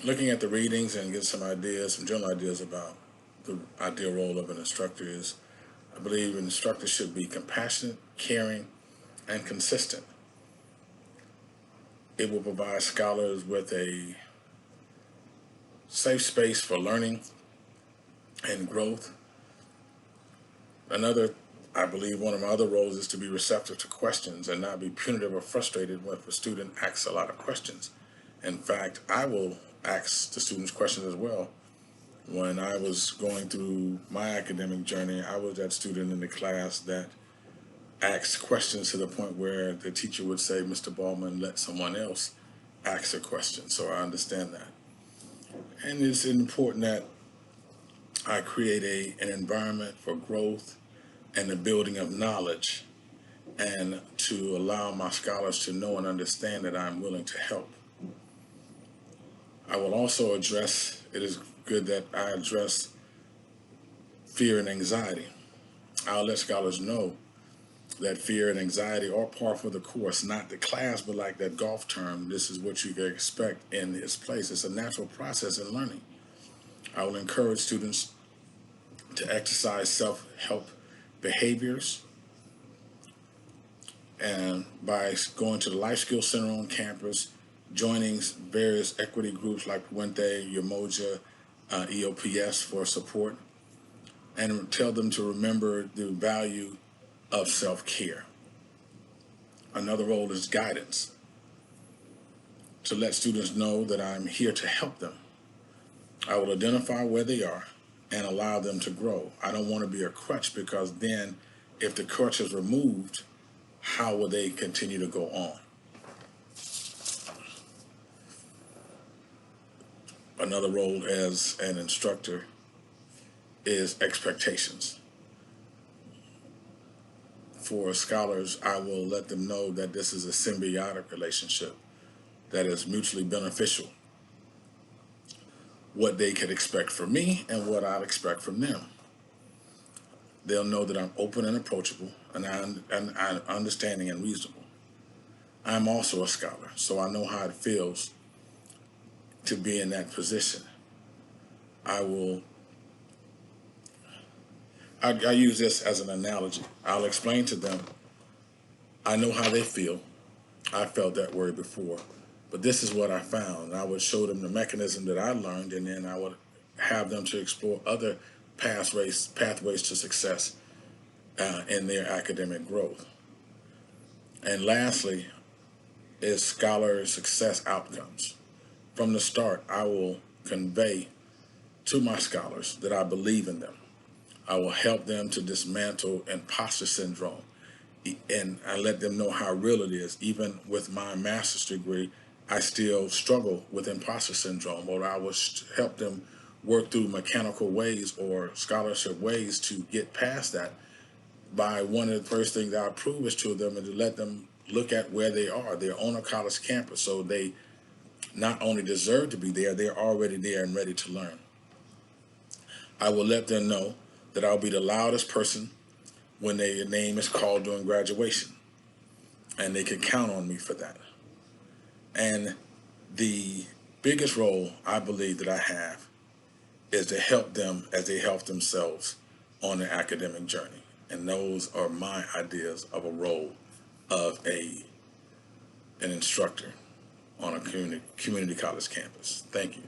looking at the readings and get some ideas, some general ideas about the ideal role of an instructor is, I believe an instructor should be compassionate, caring, and consistent. It will provide scholars with a safe space for learning and growth. Another, I believe one of my other roles is to be receptive to questions and not be punitive or frustrated when a student asks a lot of questions. In fact, I will ask the students questions as well. When I was going through my academic journey, I was that student in the class that asked questions to the point where the teacher would say, Mr. Baldwin, let someone else ask a question. So I understand that. And it's important that I create an environment for growth and the building of knowledge, and to allow my scholars to know and understand that I'm willing to help. I will also address, it is good that I address fear and anxiety. I'll let scholars know that fear and anxiety are part of the course, not the class, but like that golf term, this is what you can expect in this place. It's a natural process in learning. I will encourage students to exercise self-help behaviors, and by going to the Life Skills Center on campus, joining various equity groups like Puente, Umoja, EOPS for support, and tell them to remember the value of self-care. Another role is guidance, to let students know that I'm here to help them. I will identify where they are and allow them to grow. I don't want to be a crutch, because then if the crutch is removed, how will they continue to go on? Another role as an instructor is expectations. For scholars, I will let them know that this is a symbiotic relationship that is mutually beneficial. What they could expect from me and what I'd expect from them. They'll know that I'm open and approachable, and I'm understanding and reasonable. I'm also a scholar, so I know how it feels to be in that position. I use this as an analogy. I'll explain to them, I know how they feel. I felt that way before, but this is what I found. I would show them the mechanism that I learned, and then I would have them to explore other pathways to success in their academic growth. And lastly is scholar success outcomes. From the start, I will convey to my scholars that I believe in them. I will help them to dismantle imposter syndrome, and I let them know how real it is. Even with my master's degree, I still struggle with imposter syndrome, or I will help them work through mechanical ways or scholarship ways to get past that. By one of the first things I prove is to them, and to let them look at where they are. They're on a college campus, so they not only deserve to be there, they're already there and ready to learn. I will let them know that I'll be the loudest person when their name is called during graduation, and they can count on me for that. And the biggest role I believe that I have is to help them as they help themselves on their academic journey. And those are my ideas of a role of an instructor on a community college campus. Thank you.